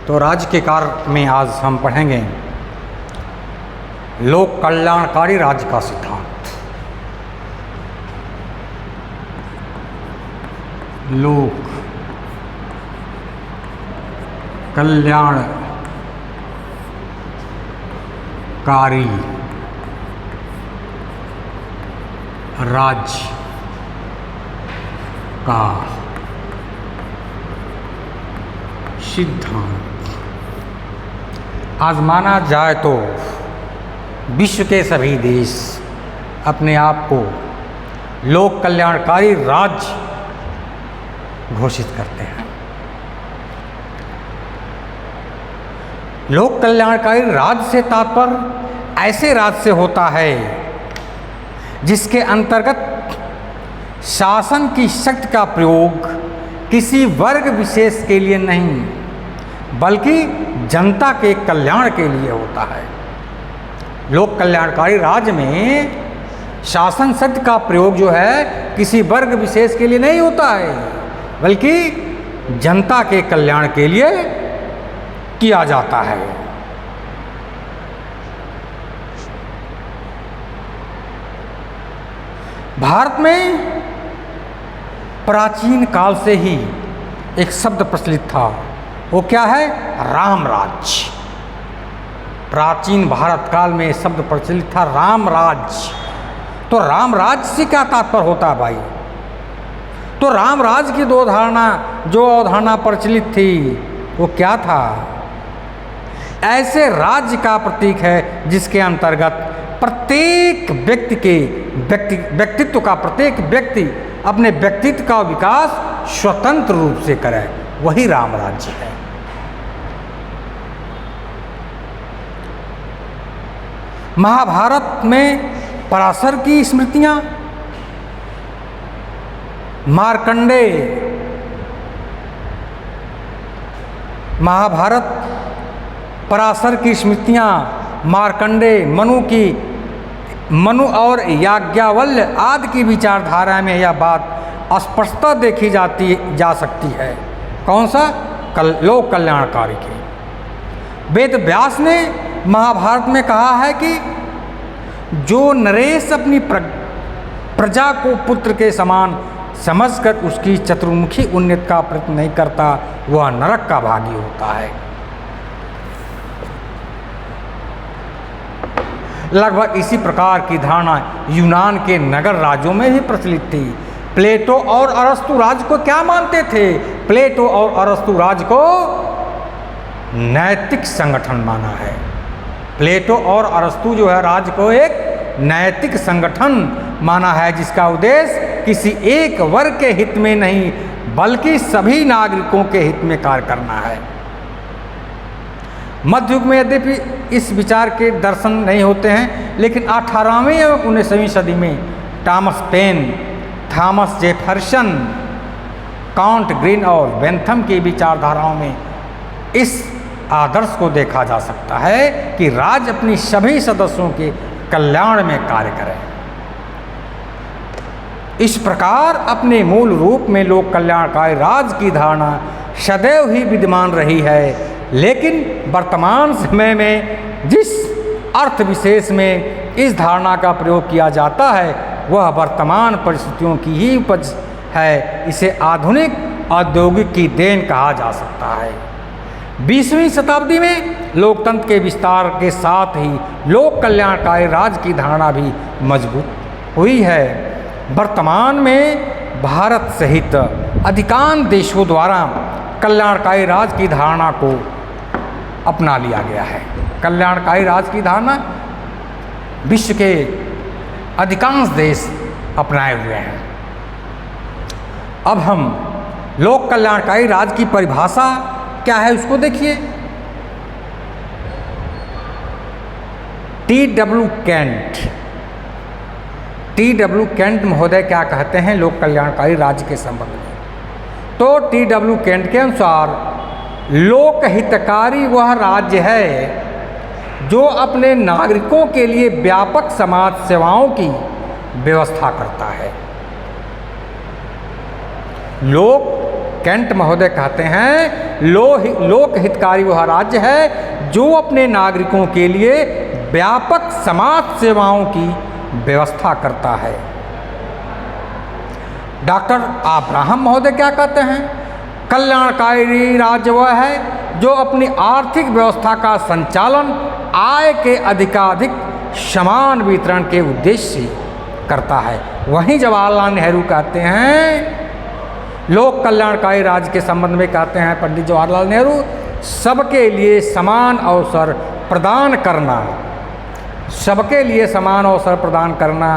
तो राज्य के कार्य में आज हम पढ़ेंगे लोक कल्याणकारी राज्य का सिद्धांत। लोक कल्याणकारी राज्य का सिद्धांत। आज माना जाए तो विश्व के सभी देश अपने आप को लोक कल्याणकारी राज्य घोषित करते हैं। लोक कल्याणकारी राज्य से तात्पर्य ऐसे राज्य से होता है जिसके अंतर्गत शासन की शक्ति का प्रयोग किसी वर्ग विशेष के लिए नहीं बल्कि जनता के कल्याण के लिए होता है। लोक कल्याणकारी राज्य में शासन शक्ति का प्रयोग जो है किसी वर्ग विशेष के लिए नहीं होता है बल्कि जनता के कल्याण के लिए किया जाता है। भारत में प्राचीन काल से ही एक शब्द प्रचलित था, वो क्या है? राम राज्य। प्राचीन भारत काल में शब्द प्रचलित था राम राज्य। तो राम राज्य से क्या तात्पर्य होता है भाई? तो राम राज्य की जो अवधारणा प्रचलित थी वो क्या था? ऐसे राज्य का प्रतीक है जिसके अंतर्गत प्रत्येक व्यक्तित्व का प्रत्येक व्यक्ति अपने व्यक्तित्व का विकास स्वतंत्र रूप से करे, वही राम राज्य है। महाभारत में पराशर की स्मृतियां, महाभारत पराशर की स्मृतियां, मार्कंडेय, मनु और याज्ञवल्क्य आदि की विचारधारा में यह बात स्पष्टता देखी जा सकती है। कौन सा? लोक कल्याणकारी की। वेद व्यास ने महाभारत में कहा है कि जो नरेश अपनी प्रजा को पुत्र के समान समझकर उसकी चतुर्मुखी उन्नति का प्रयत्न नहीं करता वह नरक का भागी होता है। लगभग इसी प्रकार की धारणा यूनान के नगर राज्यों में भी प्रचलित थी। प्लेटो और अरस्तु राज्य को क्या मानते थे? प्लेटो और अरस्तु राज्य को नैतिक संगठन माना है। प्लेटो और अरस्तु जो है राज्य को एक नैतिक संगठन माना है जिसका उद्देश्य किसी एक वर्ग के हित में नहीं बल्कि सभी नागरिकों के हित में कार्य करना है। मध्य युग में यद्यपि इस विचार के दर्शन नहीं होते हैं, लेकिन 18वीं एवं 19वीं सदी में Thomas Paine, Thomas Jefferson, count Green और बेंथम की विचारधाराओं में इस आदर्श को देखा जा सकता है कि राज्य अपनी सभी सदस्यों के कल्याण में कार्य करे। इस प्रकार अपने मूल रूप में लोक कल्याणकारी राज्य की धारणा सदैव ही विद्यमान रही है, लेकिन वर्तमान समय में जिस अर्थ विशेष में इस धारणा का प्रयोग किया जाता है वह वर्तमान परिस्थितियों की ही उपज है। इसे आधुनिक औद्योगिक की देन कहा जा सकता है। 20वीं शताब्दी में लोकतंत्र के विस्तार के साथ ही लोक कल्याणकारी राज्य की धारणा भी मजबूत हुई है। वर्तमान में भारत सहित अधिकांश देशों द्वारा कल्याणकारी राज्य की धारणा को अपना लिया गया है। कल्याणकारी राज्य की धारणा विश्व के अधिकांश देश अपनाए हुए हैं। अब हम लोक कल्याणकारी राज्य की परिभाषा क्या है उसको देखिए। टी.डब्ल्यू. केंट महोदय क्या कहते हैं लोक कल्याणकारी राज्य के संबंध में? तो टी.डब्ल्यू. केंट के अनुसार लोक हितकारी वह राज्य है जो अपने नागरिकों के लिए व्यापक समाज सेवाओं की व्यवस्था करता है। लोक कैंट महोदय कहते हैं, लोक हितकारी वह राज्य है जो अपने नागरिकों के लिए व्यापक समाज सेवाओं की व्यवस्था करता है। डॉक्टर अब्राहम महोदय क्या कहते हैं, कल्याणकारी राज्य वह है जो अपनी आर्थिक व्यवस्था का संचालन आय के अधिकाधिक समान वितरण के उद्देश्य से करता है। वहीं जवाहरलाल नेहरू कहते हैं, लोक कल्याणकारी राज्य के संबंध में कहते हैं पंडित जवाहरलाल नेहरू, सबके लिए समान अवसर प्रदान करना, सबके लिए समान अवसर प्रदान करना,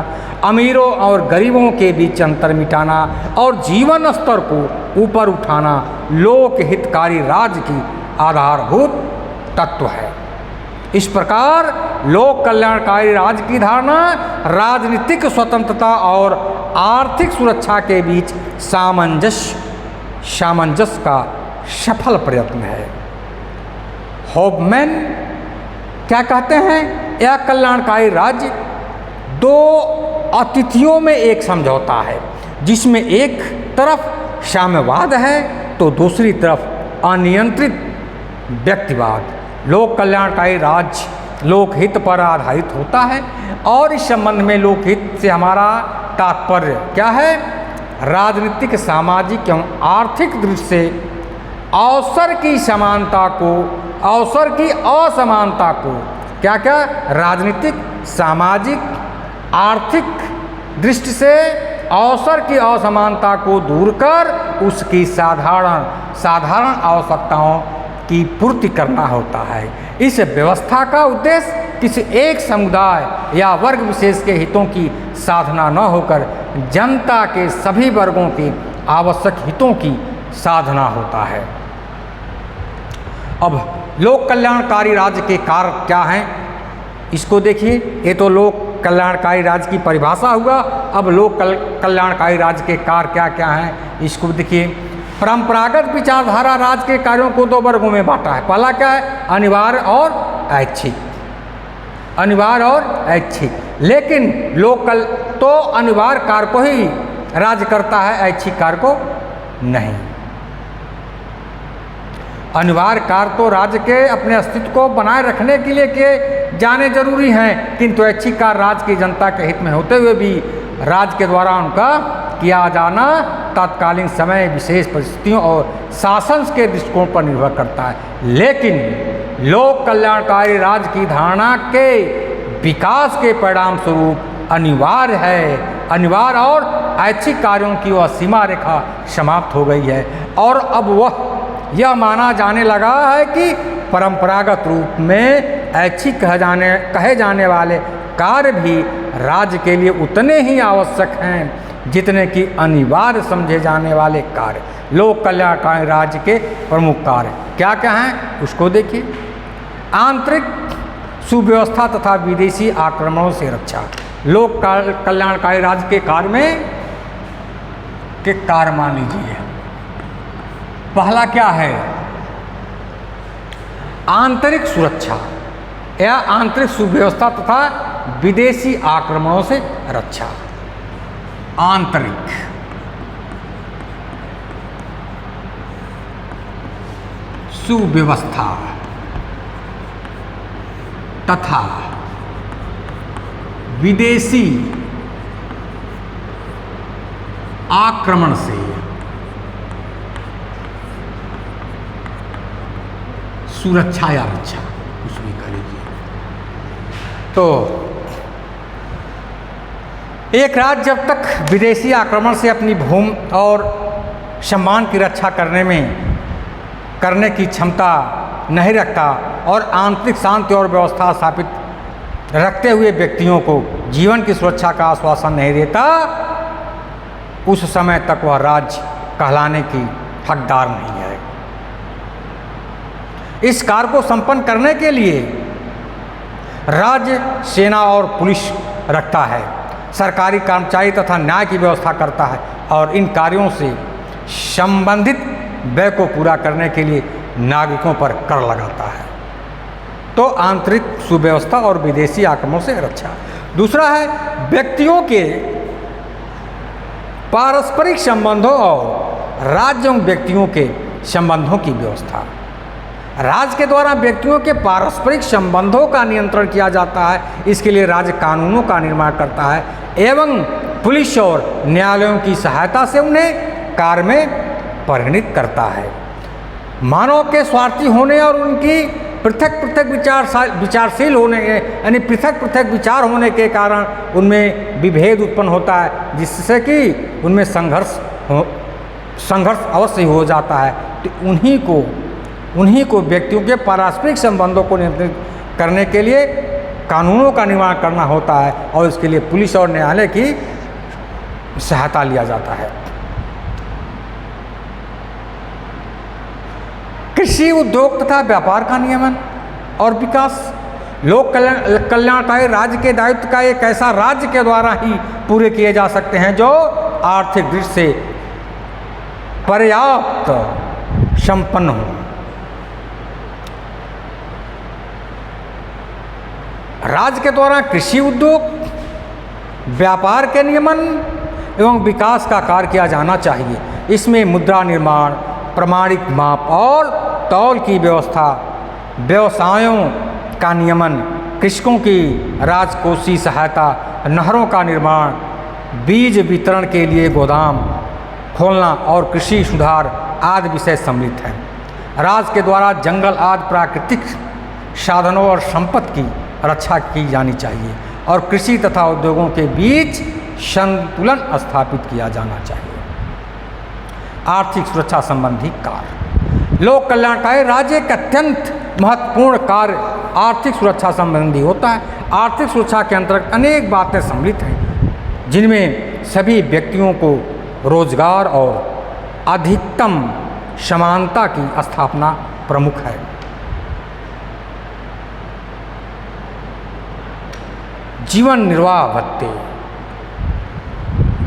अमीरों और गरीबों के बीच अंतर मिटाना और जीवन स्तर को ऊपर उठाना लोक हितकारी राज्य की आधारभूत तत्व है। इस प्रकार लोक कल्याणकारी राज्य की धारणा राजनीतिक स्वतंत्रता और आर्थिक सुरक्षा के बीच सामंजस्य का सफल प्रयत्न है। होबमैन क्या कहते हैं, यह कल्याणकारी राज्य दो अतिथियों में एक समझौता है, जिसमें एक तरफ साम्यवाद है तो दूसरी तरफ अनियंत्रित व्यक्तिवाद। लोक कल्याणकारी राज्य लोकहित पर आधारित होता है और इस संबंध में लोकहित से हमारा तात्पर्य क्या है, राजनीतिक, सामाजिक एवं आर्थिक दृष्टि से अवसर की समानता को, अवसर की असमानता को, क्या क्या, राजनीतिक, सामाजिक, आर्थिक दृष्टि से अवसर की असमानता को दूर कर उसकी साधारण आवश्यकताओं की पूर्ति करना होता है। इस व्यवस्था का उद्देश्य किसी एक समुदाय या वर्ग विशेष के हितों की साधना न होकर जनता के सभी वर्गों के आवश्यक हितों की साधना होता है। अब लोक कल्याणकारी राज्य के कार्य क्या हैं, इसको देखिए। ये तो लोक कल्याणकारी राज्य की परिभाषा हुआ। अब लोक कल्याणकारी राज्य के कार्य क्या क्या हैं, इसको देखिए। परंपरागत विचारधारा राज्य के कार्यों को दो वर्गों में बांटा है। पहला क्या है, अनिवार्य और ऐच्छिक। अनिवार्य और ऐच्छिक, लेकिन लोकल तो अनिवार्य कार्य को ही राज्य करता है, ऐच्छिक कार्य को नहीं। अनिवार्य कार्य तो राज्य के अपने अस्तित्व को बनाए रखने के लिए किए जाने जरूरी हैं, किंतु ऐच्छिक कार्य राज्य की जनता के हित में होते हुए भी राज्य के द्वारा उनका किया जाना तत्कालीन समय, विशेष परिस्थितियों और शासन के दृष्टिकोण पर निर्भर करता है। लेकिन लोक कल्याणकारी राज्य की धारणा के विकास के परिणाम स्वरूप अनिवार्य है, अनिवार्य और ऐच्छिक कार्यों की वह सीमा रेखा समाप्त हो गई है और अब वह यह माना जाने लगा है कि परंपरागत रूप में ऐच्छिक कहे जाने वाले कार्य भी राज्य के लिए उतने ही आवश्यक हैं जितने कि अनिवार्य समझे जाने वाले कार्य। लोक कल्याणकारी राज्य के प्रमुख कार्य क्या क्या हैं, उसको देखिए। आंतरिक सुव्यवस्था तथा विदेशी आक्रमणों से रक्षा। लोक कल्याणकारी राज्य के कार्य में के कार्य मान लीजिए। पहला क्या है, आंतरिक सुरक्षा या आंतरिक सुव्यवस्था तथा विदेशी आक्रमणों से रक्षा। आंतरिक सुव्यवस्था तथा विदेशी आक्रमण से सुरक्षा या रक्षा, कुछ भी कह लीजिए। तो एक राज्य जब तक विदेशी आक्रमण से अपनी भूमि और सम्मान की रक्षा करने की क्षमता नहीं रखता और आंतरिक शांति और व्यवस्था स्थापित रखते हुए व्यक्तियों को जीवन की सुरक्षा का आश्वासन नहीं देता, उस समय तक वह राज्य कहलाने की हकदार नहीं है। इस कार्य को संपन्न करने के लिए राज्य सेना और पुलिस रखता है, सरकारी कर्मचारी तथा न्याय की व्यवस्था करता है और इन कार्यों से संबंधित व्यय को पूरा करने के लिए नागरिकों पर कर लगाता है। तो आंतरिक सुव्यवस्था और विदेशी आक्रमणों से रक्षा। दूसरा है व्यक्तियों के पारस्परिक संबंधों और राज्य एवं व्यक्तियों के संबंधों की व्यवस्था। राज्य के द्वारा व्यक्तियों के पारस्परिक संबंधों का नियंत्रण किया जाता है, इसके लिए राज्य कानूनों का निर्माण करता है एवं पुलिस और न्यायालयों की सहायता से उन्हें कार्य में परिणित करता है। मानव के स्वार्थी होने और उनकी पृथक पृथक विचारशील होने यानी पृथक पृथक विचार होने के कारण उनमें विभेद उत्पन्न होता है, जिससे कि उनमें संघर्ष अवश्य हो जाता है। तो उन्हीं को व्यक्तियों के पारस्परिक संबंधों को नियंत्रित करने के लिए कानूनों का निर्माण करना होता है और इसके लिए पुलिस और न्यायालय की सहायता लिया जाता है। कृषि उद्योग तथा व्यापार का नियमन और विकास। लोक कल्याणकारी राज्य के दायित्व का एक ऐसा राज्य के द्वारा ही पूरे किए जा सकते हैं जो आर्थिक दृष्टि से पर्याप्त संपन्न हो। राज्य के द्वारा कृषि उद्योग, व्यापार के नियमन एवं विकास का कार्य किया जाना चाहिए। इसमें मुद्रा निर्माण, प्रमाणिक माप और तौल की व्यवस्था, व्यवसायों का नियमन, कृषकों की राजकोषीय सहायता, नहरों का निर्माण, बीज वितरण के लिए गोदाम खोलना और कृषि सुधार आदि विषय सम्मिलित हैं। राज्य के द्वारा जंगल आदि प्राकृतिक साधनों और संपत्ति की रक्षा की जानी चाहिए और कृषि तथा उद्योगों के बीच संतुलन स्थापित किया जाना चाहिए। आर्थिक सुरक्षा संबंधी कार्य। लोक कल्याणकारी राज्य एक अत्यंत महत्वपूर्ण कार्य आर्थिक सुरक्षा संबंधी होता है। आर्थिक सुरक्षा के अंतर्गत अनेक बातें सम्मिलित हैं, जिनमें सभी व्यक्तियों को रोजगार और अधिकतम समानता की स्थापना प्रमुख है। जीवन निर्वाह भत्ते।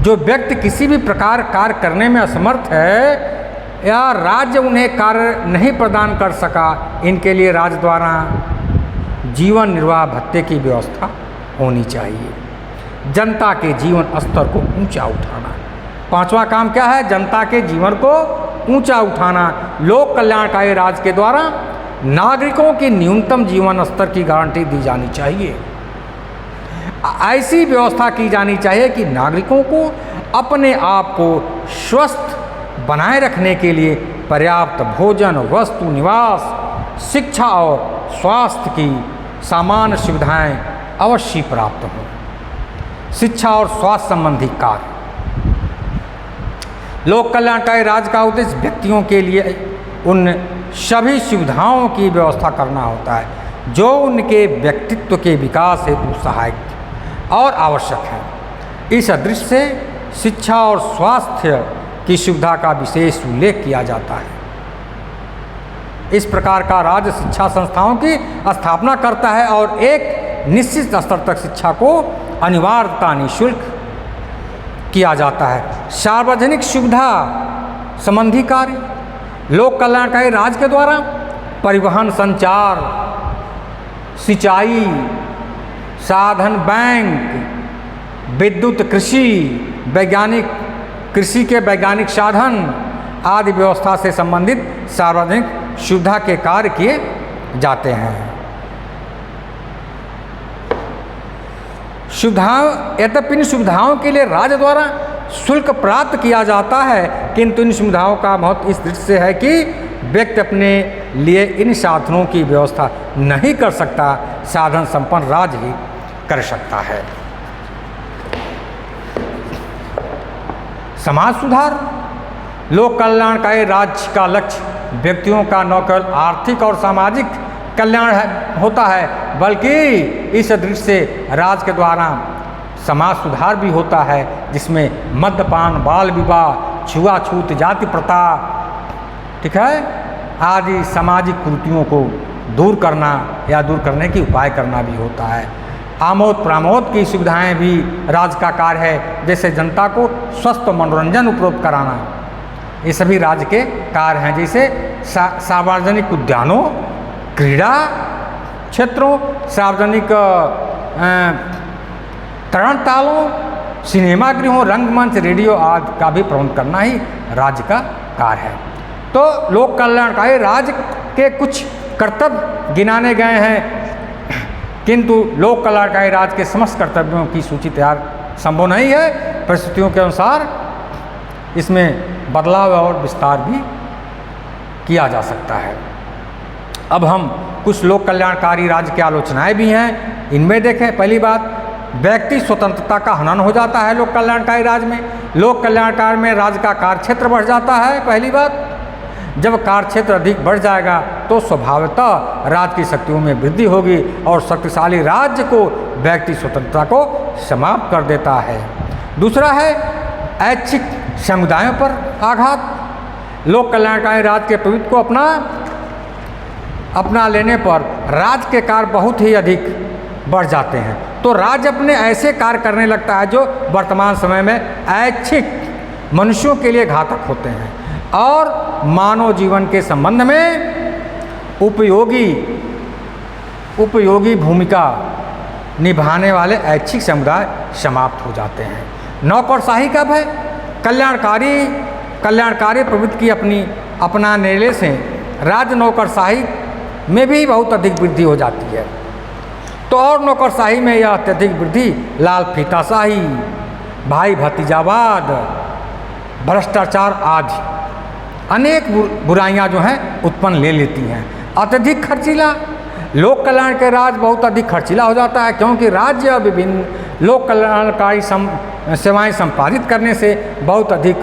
जो व्यक्ति किसी भी प्रकार कार्य करने में असमर्थ है या राज्य उन्हें कार्य नहीं प्रदान कर सका, इनके लिए राज्य द्वारा जीवन निर्वाह भत्ते की व्यवस्था होनी चाहिए। जनता के जीवन स्तर को ऊंचा उठाना। पांचवा काम क्या है? जनता के जीवन को ऊंचा उठाना। लोक कल्याणकारी राज्य के द्वारा नागरिकों की न्यूनतम जीवन स्तर की गारंटी दी जानी चाहिए। ऐसी व्यवस्था की जानी चाहिए कि नागरिकों को अपने आप को स्वस्थ बनाए रखने के लिए पर्याप्त भोजन, वस्तु, निवास, शिक्षा और स्वास्थ्य की सामान्य सुविधाएं अवश्य प्राप्त हों। शिक्षा और स्वास्थ्य संबंधी कार्य। लोक कल्याणकारी राज्य का उद्देश्य व्यक्तियों के लिए उन सभी सुविधाओं की व्यवस्था करना होता है जो उनके व्यक्तित्व के विकास हेतु सहायक और आवश्यक है। इस दृष्टि से शिक्षा और स्वास्थ्य की सुविधा का विशेष उल्लेख किया जाता है। इस प्रकार का राज्य शिक्षा संस्थाओं की स्थापना करता है और एक निश्चित स्तर तक शिक्षा को अनिवार्यता निःशुल्क किया जाता है। सार्वजनिक सुविधा संबंधी कार्य। लोक कल्याणकारी राज्य के द्वारा परिवहन, संचार, सिंचाई साधन, बैंक, विद्युत, कृषि के वैज्ञानिक साधन आदि व्यवस्था से संबंधित सार्वजनिक सुविधा के कार्य किए जाते हैं। यद्यपि इन सुविधाओं के लिए राज्य द्वारा शुल्क प्राप्त किया जाता है, किंतु इन सुविधाओं का महत्व इस दृष्टि से है कि व्यक्ति अपने लिए इन साधनों की व्यवस्था नहीं कर सकता, साधन संपन्न राज्य ही कर सकता है। समाज सुधार। लोक कल्याणकारी राज्य का लक्ष्य व्यक्तियों का न केवल आर्थिक और सामाजिक कल्याण होता है, बल्कि इस दृष्टि से राज्य के द्वारा समाज सुधार भी होता है, जिसमें मद्यपान, बाल विवाह, छुआछूत, जाति प्रथा, ठीक है, आदि सामाजिक कुरीतियों को दूर करना या दूर करने की उपाय करना भी होता है। आमोद प्रमोद की सुविधाएं भी राज्य का कार्य है, जैसे जनता को स्वस्थ मनोरंजन उपलब्ध कराना, ये सभी राज्य के कार्य हैं। जैसे सार्वजनिक उद्यानों, क्रीड़ा क्षेत्रों, सार्वजनिक तरण तालों, सिनेमा गृहों, रंगमंच, रेडियो आदि का भी प्रबंध करना ही राज्य का कार्य है। तो लोक कल्याणकारी राज्य के कुछ कर्तव्य गिनाने गए हैं, किंतु लोक कल्याणकारी राज्य के समस्त कर्तव्यों की सूची तैयार संभव नहीं है। परिस्थितियों के अनुसार इसमें बदलाव और विस्तार भी किया जा सकता है। अब हम कुछ लोक कल्याणकारी राज्य की आलोचनाएं भी हैं, इनमें देखें। पहली बात, व्यक्ति स्वतंत्रता का हनन हो जाता है लोक कल्याणकारी राज्य में। लोक कल्याणकारी में राज्य का कार्यक्षेत्र बढ़ जाता है। पहली बात, जब कार्यक्षेत्र अधिक बढ़ जाएगा तो स्वभावतः राज्य की शक्तियों में वृद्धि होगी और शक्तिशाली राज्य को व्यक्ति स्वतंत्रता को समाप्त कर देता है। दूसरा है ऐच्छिक समुदायों पर आघात। लोक कल्याणकारी राज्य के प्रभुत्व को अपना लेने पर राज्य के कार्य बहुत ही अधिक बढ़ जाते हैं, तो राज्य अपने ऐसे कार्य करने लगता है जो वर्तमान समय में ऐच्छिक मनुष्यों के लिए घातक होते हैं और मानव जीवन के संबंध में उपयोगी भूमिका निभाने वाले ऐच्छिक समुदाय समाप्त हो जाते हैं। नौकरशाही कब है? कल्याणकारी प्रवृत्ति की अपना निर्णय से राज्य नौकरशाही में भी बहुत अधिक वृद्धि हो जाती है। तो और नौकरशाही में यह अत्यधिक वृद्धि लाल फीताशाही, भाई भतीजावाद, भ्रष्टाचार आदि अनेक बुराइयां जो हैं उत्पन्न ले लेती हैं। अत्यधिक खर्चीला, लोक कल्याण के राज्य बहुत अधिक खर्चीला हो जाता है, क्योंकि राज्य विभिन्न लोक कल्याणकारी सेवाएं संपादित करने से बहुत अधिक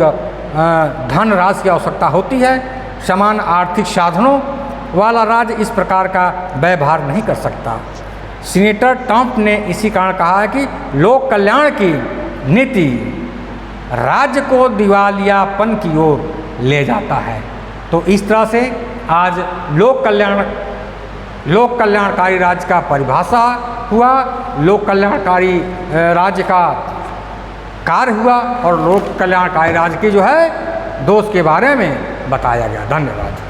धन राशि की आवश्यकता होती है। समान आर्थिक साधनों वाला राज्य इस प्रकार का व्यवहार नहीं कर सकता। सीनेटर टॉम्प ने इसी कारण कहा है कि लोक कल्याण की नीति राज्य को दिवालियापन की ओर ले जाता है। तो इस तरह से आज लोक कल्याणकारी राज्य का परिभाषा हुआ, लोक कल्याणकारी राज्य का कार्य हुआ और लोक कल्याणकारी राज्य की जो है दोष के बारे में बताया गया। धन्यवाद।